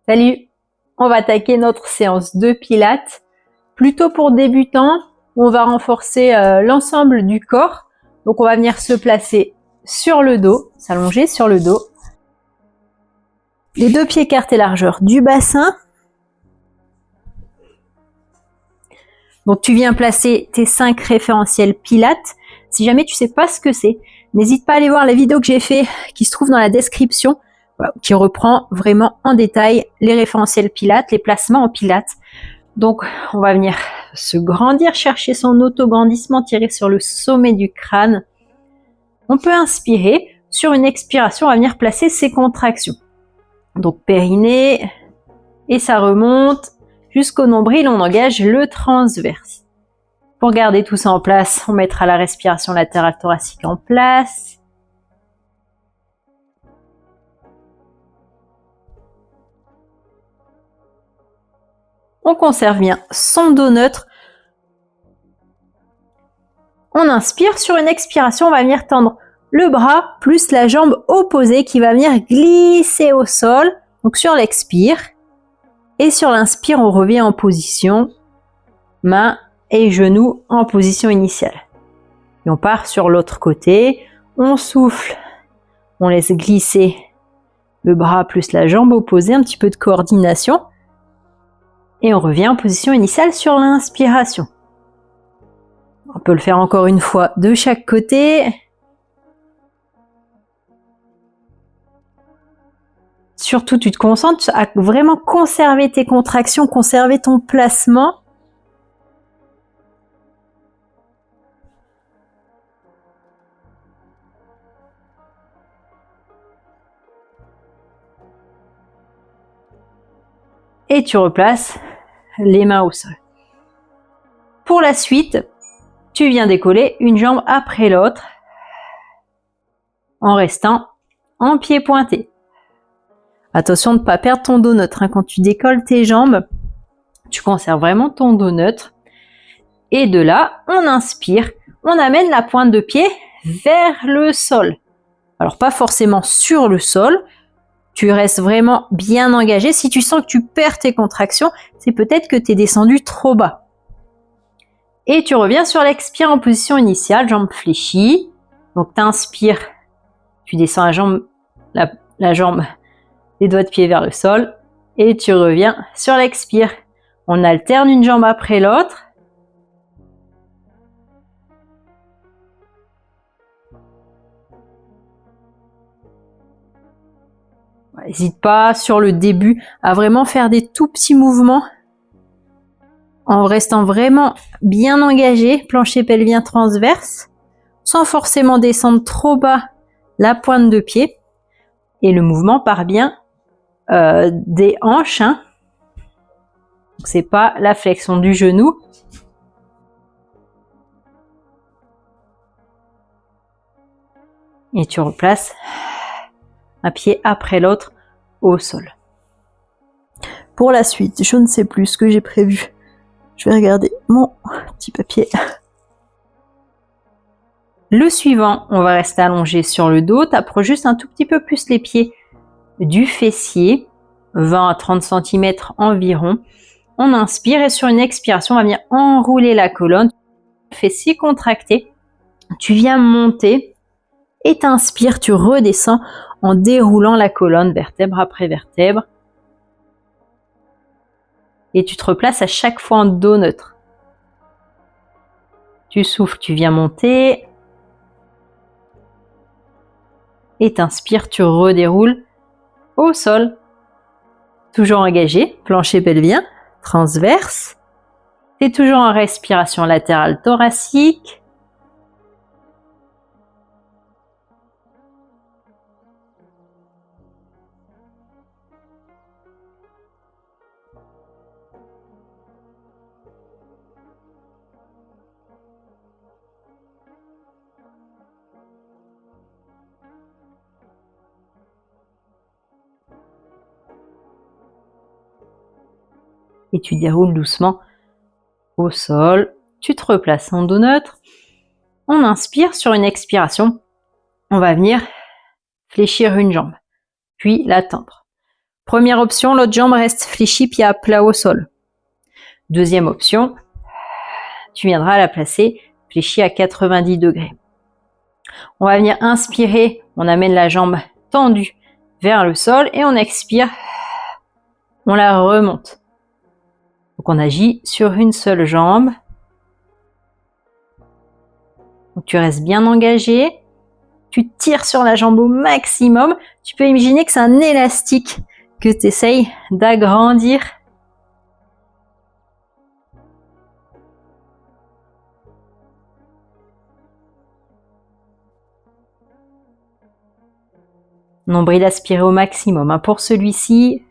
Salut! On va attaquer notre séance de pilates. Plutôt pour débutants, on va renforcer l'ensemble du corps. Donc on va venir se placer sur le dos, s'allonger sur le dos. Les deux pieds écartés largeur du bassin. Donc tu viens placer tes 5 référentiels pilates. Si jamais tu sais pas ce que c'est, n'hésite pas à aller voir la vidéo que j'ai fait qui se trouve dans la description, qui reprend vraiment en détail les référentiels pilates, les placements en pilates. Donc on va venir se grandir, chercher son auto-grandissement, tirer sur le sommet du crâne. On peut inspirer. Sur une expiration, on va venir placer ses contractions. Donc périnée, et ça remonte jusqu'au nombril, on engage le transverse. Pour garder tout ça en place, on mettra la respiration latérale thoracique en place. On conserve bien son dos neutre. On inspire. Sur une expiration, on va venir tendre le bras plus la jambe opposée qui va venir glisser au sol. Donc sur l'expire. Et sur l'inspire, on revient en position main et genoux en position initiale. Et on part sur l'autre côté. On souffle. On laisse glisser le bras plus la jambe opposée. Un petit peu de coordination. Et on revient en position initiale sur l'inspiration. On peut le faire encore une fois de chaque côté. Surtout, tu te concentres à vraiment conserver tes contractions, conserver ton placement. Et tu replaces les mains au sol. Pour la suite, tu viens décoller une jambe après l'autre en restant en pied pointé. Attention de ne pas perdre ton dos neutre. Quand tu décolles tes jambes, tu conserves vraiment ton dos neutre. Et de là, on inspire, on amène la pointe de pied vers le sol. Alors pas forcément sur le sol, tu restes vraiment bien engagé. Si tu sens que tu perds tes contractions, c'est peut-être que tu es descendu trop bas. Et tu reviens sur l'expire en position initiale, jambes fléchies. Donc tu inspires, tu descends la jambe, les doigts de pied vers le sol. Et tu reviens sur l'expire. On alterne une jambe après l'autre. N'hésite pas sur le début à vraiment faire des tout petits mouvements en restant vraiment bien engagé, plancher pelvien transverse, sans forcément descendre trop bas la pointe de pied. Et le mouvement part bien des hanches. C'est pas la flexion du genou. Et tu replaces un pied après l'autre au sol. Pour la suite, je ne sais plus ce que j'ai prévu. Je vais regarder mon petit papier. Le suivant, on va rester allongé sur le dos. Tu approches juste un tout petit peu plus les pieds du fessier, 20 à 30 cm environ. On inspire et sur une expiration, on va venir enrouler la colonne. Fessier contracté. Tu viens monter et t'inspires, tu redescends en déroulant la colonne vertèbre après vertèbre. Et tu te replaces à chaque fois en dos neutre. Tu souffles, tu viens monter. Et t'inspires, tu redéroules au sol. Toujours engagé, plancher pelvien, transverse. Tu es toujours en respiration latérale thoracique. Et tu déroules doucement au sol. Tu te replaces en dos neutre. On inspire. Sur une expiration, on va venir fléchir une jambe, puis la tendre. Première option, l'autre jambe reste fléchie, pied à plat au sol. Deuxième option, tu viendras la placer fléchie à 90 degrés. On va venir inspirer, on amène la jambe tendue vers le sol et on expire, on la remonte. Donc on agit sur une seule jambe. Donc tu restes bien engagé, tu tires sur la jambe au maximum. Tu peux imaginer que c'est un élastique que tu essayes d'agrandir. Nombril aspiré au maximum. Pour celui-ci,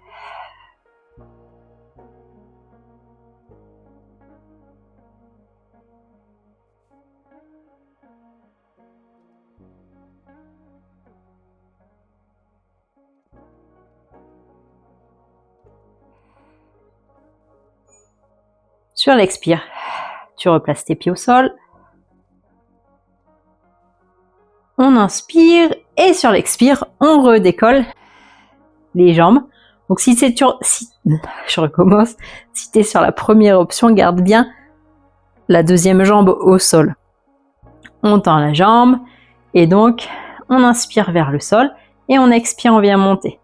sur l'expire, tu replaces tes pieds au sol. On inspire et sur l'expire, on redécolle les jambes. Donc si je recommence, si tu es sur la première option, garde bien la deuxième jambe au sol. On tend la jambe et donc on inspire vers le sol et on expire, on vient monter.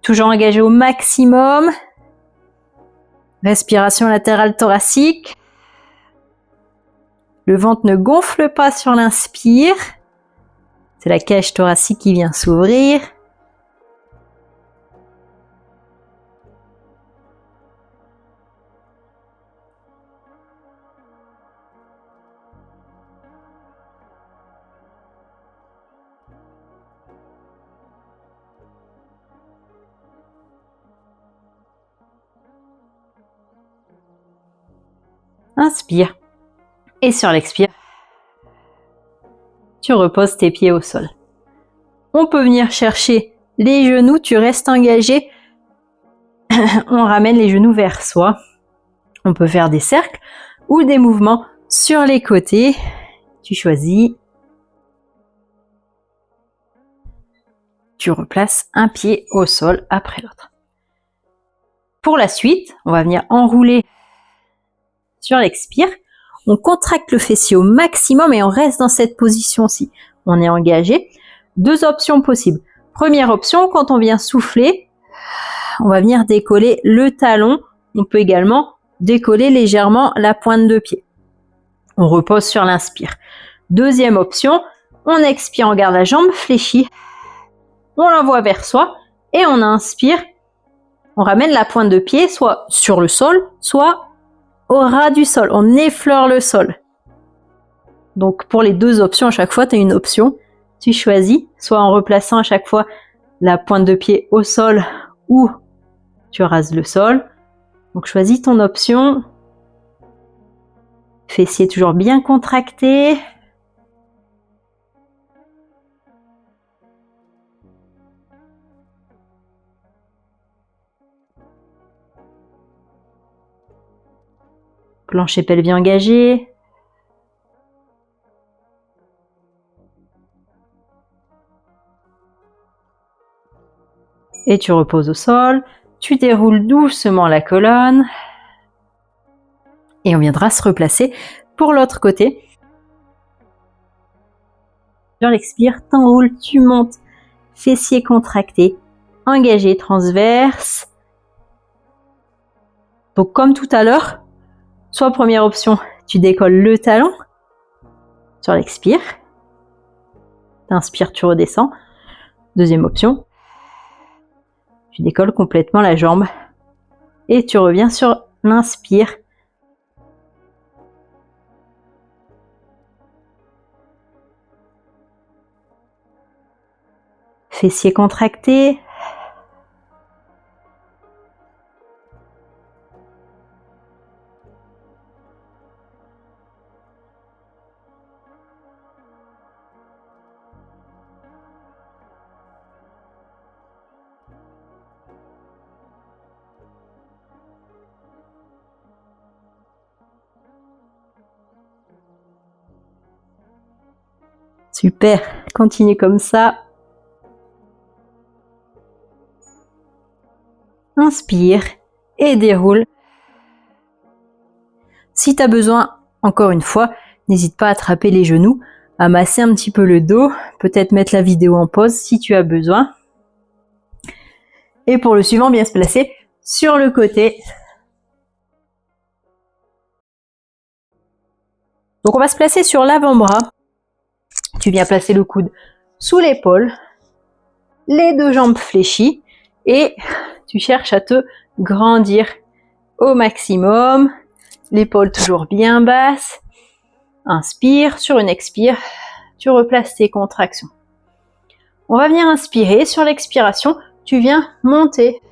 Toujours engagé au maximum. Respiration latérale thoracique. Le ventre ne gonfle pas sur l'inspire. C'est la cage thoracique qui vient s'ouvrir. Inspire. Et sur l'expire, tu reposes tes pieds au sol. On peut venir chercher les genoux, tu restes engagé. On ramène les genoux vers soi. On peut faire des cercles ou des mouvements sur les côtés. Tu choisis. Tu replaces un pied au sol après l'autre. Pour la suite, on va venir enrouler sur l'expire. On contracte le fessier au maximum et on reste dans cette position-ci. On est engagé. Deux options possibles. Première option, quand on vient souffler, on va venir décoller le talon. On peut également décoller légèrement la pointe de pied. On repose sur l'inspire. Deuxième option, on expire, on garde la jambe fléchie. On l'envoie vers soi et on inspire. On ramène la pointe de pied soit sur le sol, soit au ras du sol. On effleure le sol. Donc pour les deux options, à chaque fois, tu as une option. Tu choisis, soit en replaçant à chaque fois la pointe de pied au sol ou tu rases le sol. Donc choisis ton option. Fessier toujours bien contracté. Plancher pelvien engagé. Et tu reposes au sol. Tu déroules doucement la colonne. Et on viendra se replacer pour l'autre côté. Sur l'expire, t'enroules, tu montes. Fessier contracté. Engagé, transverse. Donc comme tout à l'heure, soit première option, tu décolles le talon. Sur l'expire. T'inspires, tu redescends. Deuxième option, tu décolles complètement la jambe. Et tu reviens sur l'inspire. Fessier contracté. Super, continue comme ça. Inspire et déroule. Si tu as besoin, encore une fois, n'hésite pas à attraper les genoux, à masser un petit peu le dos, peut-être mettre la vidéo en pause si tu as besoin. Et pour le suivant, bien se placer sur le côté. Donc on va se placer sur l'avant-bras. Tu viens placer le coude sous l'épaule, les deux jambes fléchies et tu cherches à te grandir au maximum. L'épaule toujours bien basse. Inspire, sur une expire, tu replaces tes contractions. On va venir inspirer, sur l'expiration, tu viens monter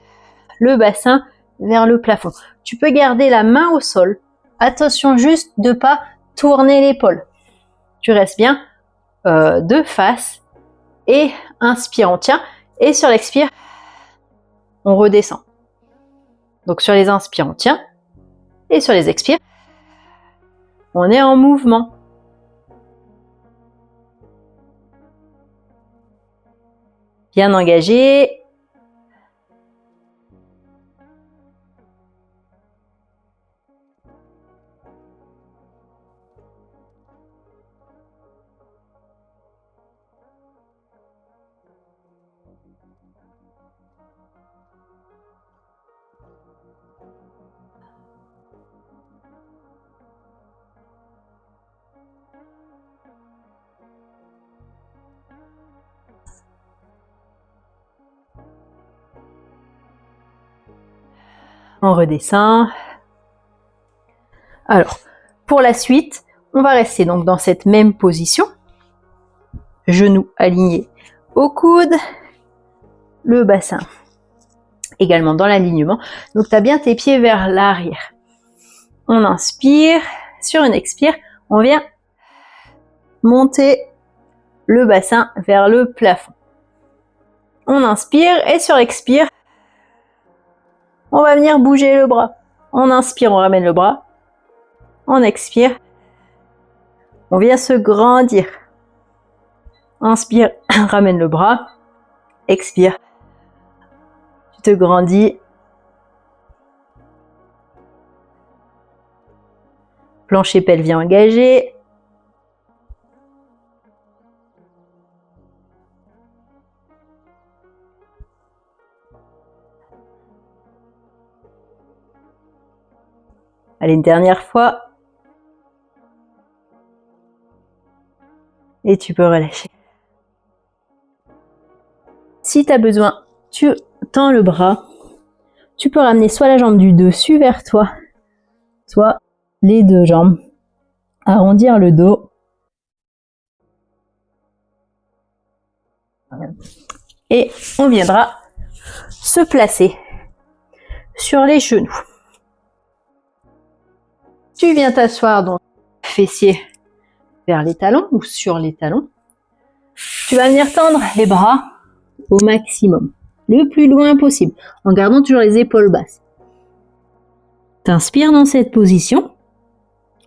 le bassin vers le plafond. Tu peux garder la main au sol. Attention juste de ne pas tourner l'épaule. Tu restes bien de face et inspire, on tient. Et sur l'expire, on redescend. Donc sur les inspires, on tient. Et sur les expires, on est en mouvement. Bien engagé. On redescend. Alors, pour la suite, on va rester donc dans cette même position. Genoux alignés au coude. Le bassin également dans l'alignement. Donc, tu as bien tes pieds vers l'arrière. On inspire. Sur une expire, on vient monter le bassin vers le plafond. On inspire et sur l'expire, on va venir bouger le bras. On inspire, on ramène le bras. On expire. On vient se grandir. Inspire, ramène le bras. Expire. Tu te grandis. Plancher pelvien engagé. Allez, une dernière fois. Et tu peux relâcher. Si tu as besoin, tu tends le bras. Tu peux ramener soit la jambe du dessus vers toi, soit les deux jambes. Arrondir le dos. Et on viendra se placer sur les genoux. Tu viens t'asseoir donc fessiers vers les talons ou sur les talons. Tu vas venir tendre les bras au maximum, le plus loin possible, en gardant toujours les épaules basses. T'inspires dans cette position.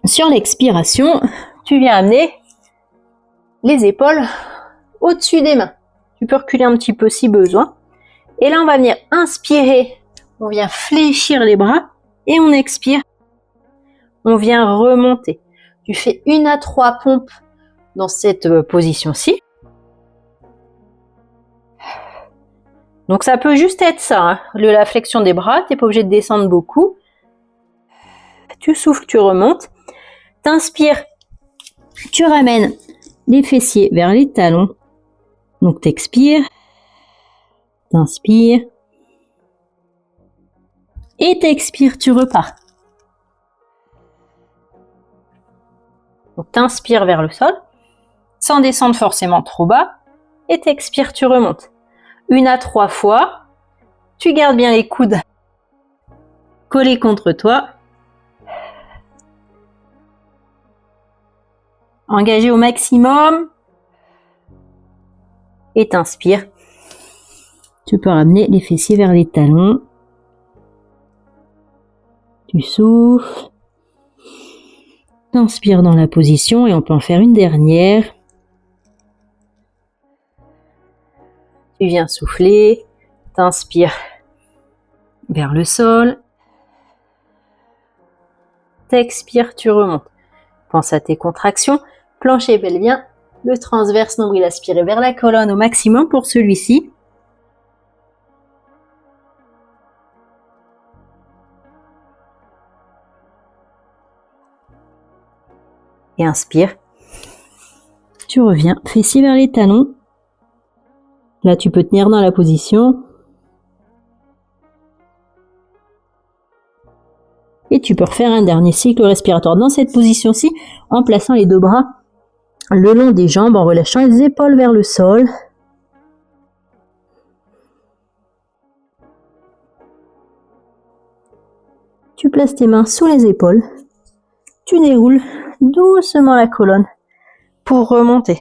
Sur l'expiration, tu viens amener les épaules au-dessus des mains. Tu peux reculer un petit peu si besoin. Et là, on va venir inspirer. On vient fléchir les bras et on expire. On vient remonter. Tu fais 1 à 3 pompes dans cette position-ci. Donc ça peut juste être ça, hein. La flexion des bras, tu n'es pas obligé de descendre beaucoup. Tu souffles, tu remontes. T'inspires, tu ramènes les fessiers vers les talons. Donc t'expires, t'inspires. Et t'expires, tu repars. Donc t'inspires vers le sol, sans descendre forcément trop bas. Et t'expires, tu remontes. 1 à 3 fois. Tu gardes bien les coudes collés contre toi. Engagé au maximum. Et t'inspires. Tu peux ramener les fessiers vers les talons. Tu souffles. T'inspires dans la position et on peut en faire une dernière. Tu viens souffler, t'inspires vers le sol. T'expires, tu remontes. Pense à tes contractions. Plancher pelvien, le transverse nombril aspiré vers la colonne au maximum pour celui-ci. Et inspire. Tu reviens, fessier vers les talons. Là, tu peux tenir dans la position. Et tu peux refaire un dernier cycle respiratoire dans cette position-ci en plaçant les deux bras le long des jambes, en relâchant les épaules vers le sol. Tu places tes mains sous les épaules. Tu déroules doucement la colonne pour remonter.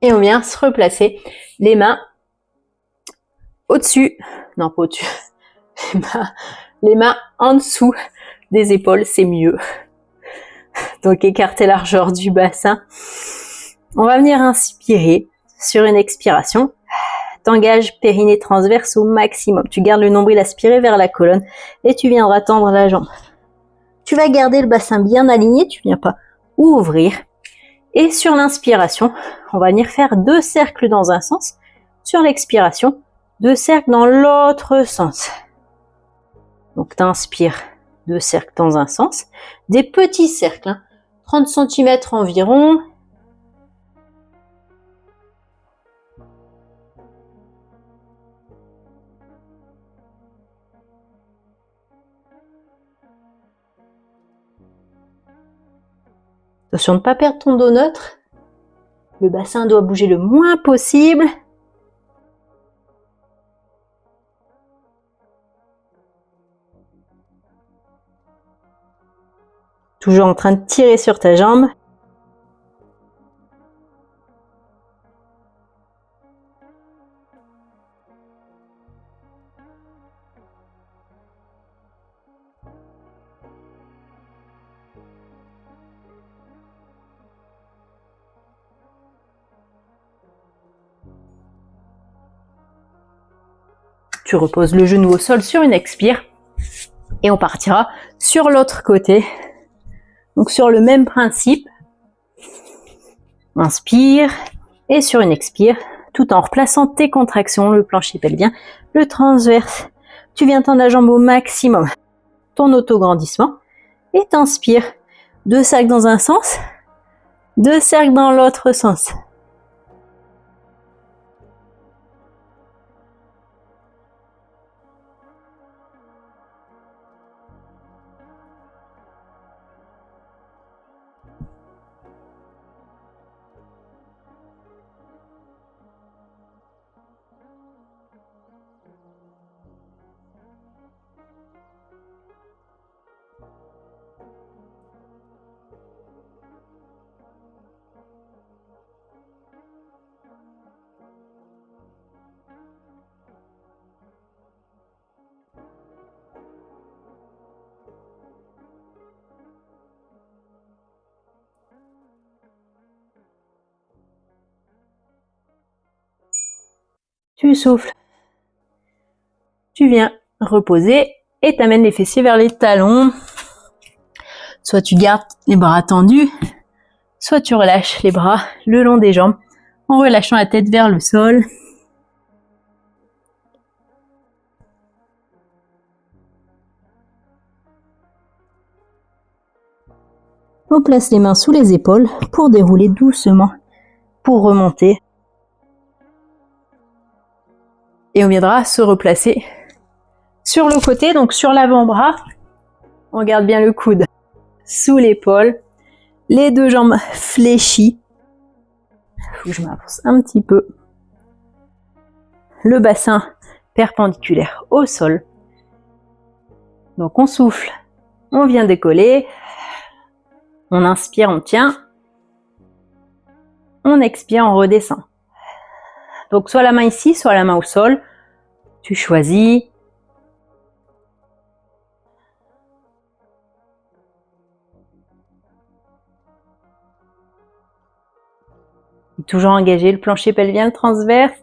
Et on vient se replacer les mains au-dessus, non pas au-dessus, les mains en dessous des épaules, c'est mieux. Donc écarter la largeur du bassin. On va venir inspirer sur une expiration. T'engages périnée transverse au maximum. Tu gardes le nombril aspiré vers la colonne et tu viendras tendre la jambe. Tu vas garder le bassin bien aligné, tu viens pas ouvrir. Et sur l'inspiration, on va venir faire 2 cercles dans un sens. Sur l'expiration, 2 cercles dans l'autre sens. Donc t'inspires 2 cercles dans un sens. Des petits cercles, hein, 30 cm environ. Attention de ne pas perdre ton dos neutre. Le bassin doit bouger le moins possible. Toujours en train de tirer sur ta jambe. Tu reposes le genou au sol sur une expire. Et on partira sur l'autre côté. Donc sur le même principe. Inspire. Et sur une expire, tout en replaçant tes contractions, le plancher pelvien, le transverse. Tu viens tendre la jambe au maximum. Ton auto-grandissement. Et t'inspires. 2 cercles dans un sens. 2 cercles dans l'autre sens. Tu souffles. Tu viens reposer et t'amènes les fessiers vers les talons. Soit tu gardes les bras tendus, soit tu relâches les bras le long des jambes en relâchant la tête vers le sol. On place les mains sous les épaules pour dérouler doucement, pour remonter. Et on viendra se replacer sur le côté, donc sur l'avant-bras. On garde bien le coude sous l'épaule, les 2 jambes fléchies. Faut que je m'avance un petit peu. Le bassin perpendiculaire au sol. Donc on souffle, on vient décoller. On inspire, on tient. On expire, on redescend. Donc soit la main ici, soit la main au sol. Tu choisis. Toujours engager le plancher pelvien transverse.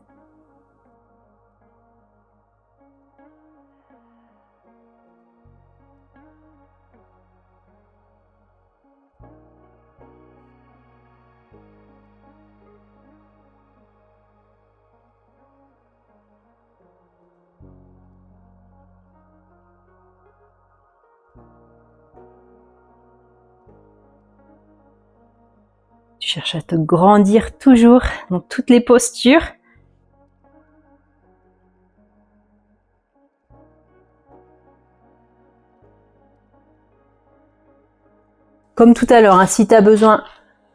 Tu cherches à te grandir toujours dans toutes les postures. Comme tout à l'heure, hein, si tu as besoin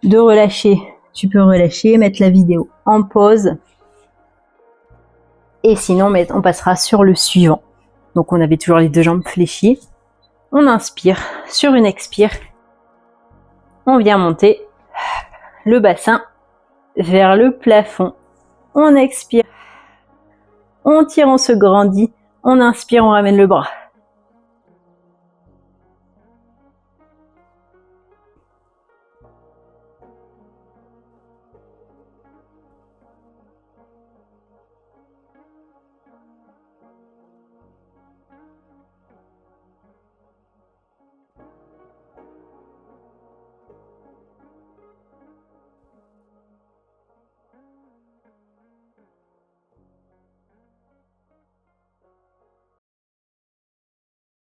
de relâcher, tu peux relâcher, mettre la vidéo en pause. Et sinon, on passera sur le suivant. Donc on avait toujours les deux jambes fléchies. On inspire sur une expire. On vient monter le bassin vers le plafond. On expire. On tire, on se grandit. On inspire, on ramène le bras.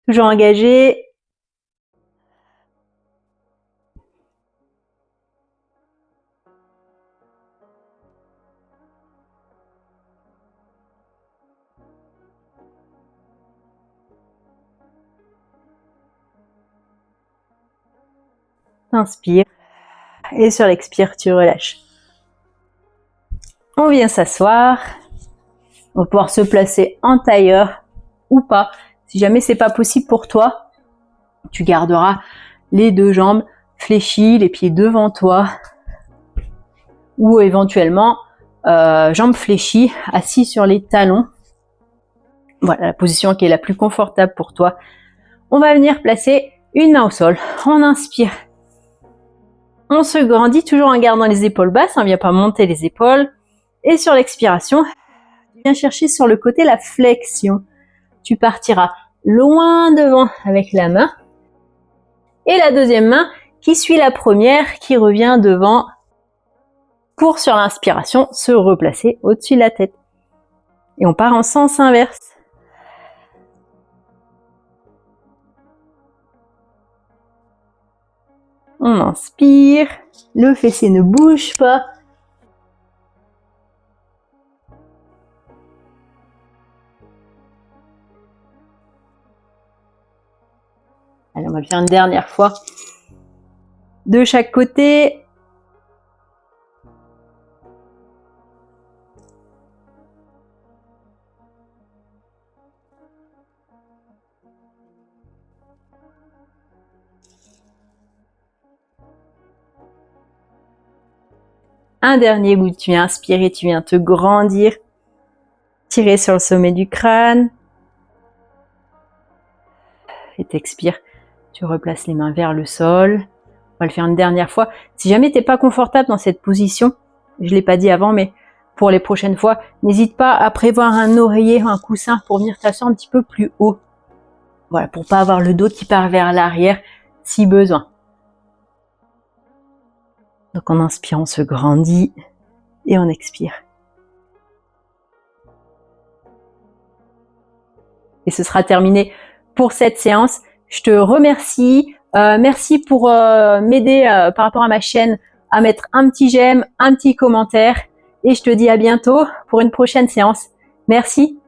Toujours engagé. Inspire. Et sur l'expire, tu relâches. On vient s'asseoir. On va pouvoir se placer en tailleur ou pas. Si jamais c'est pas possible pour toi, tu garderas les deux jambes fléchies, les pieds devant toi, ou éventuellement jambes fléchies, assis sur les talons. Voilà la position qui est la plus confortable pour toi. On va venir placer une main au sol. On inspire. On se grandit toujours en gardant les épaules basses. On ne vient pas monter les épaules. Et sur l'expiration, tu viens chercher sur le côté la flexion. Tu partiras loin devant avec la main. Et la deuxième main qui suit la première, qui revient devant pour, sur l'inspiration, se replacer au-dessus de la tête. Et on part en sens inverse. On inspire, le fessier ne bouge pas. Allez, on va le faire une dernière fois. De chaque côté. Un dernier bout, tu viens inspirer, tu viens te grandir. Tirer sur le sommet du crâne. Et t'expires. Tu replaces les mains vers le sol. On va le faire une dernière fois. Si jamais t'es pas confortable dans cette position, je l'ai pas dit avant, mais pour les prochaines fois, n'hésite pas à prévoir un oreiller, un coussin pour venir t'asseoir un petit peu plus haut. Voilà, pour pas avoir le dos qui part vers l'arrière si besoin. Donc en inspirant, on se grandit et on expire. Et ce sera terminé pour cette séance. Je te remercie. Merci pour m'aider par rapport à ma chaîne à mettre un petit j'aime, un petit commentaire. Et je te dis à bientôt pour une prochaine séance. Merci.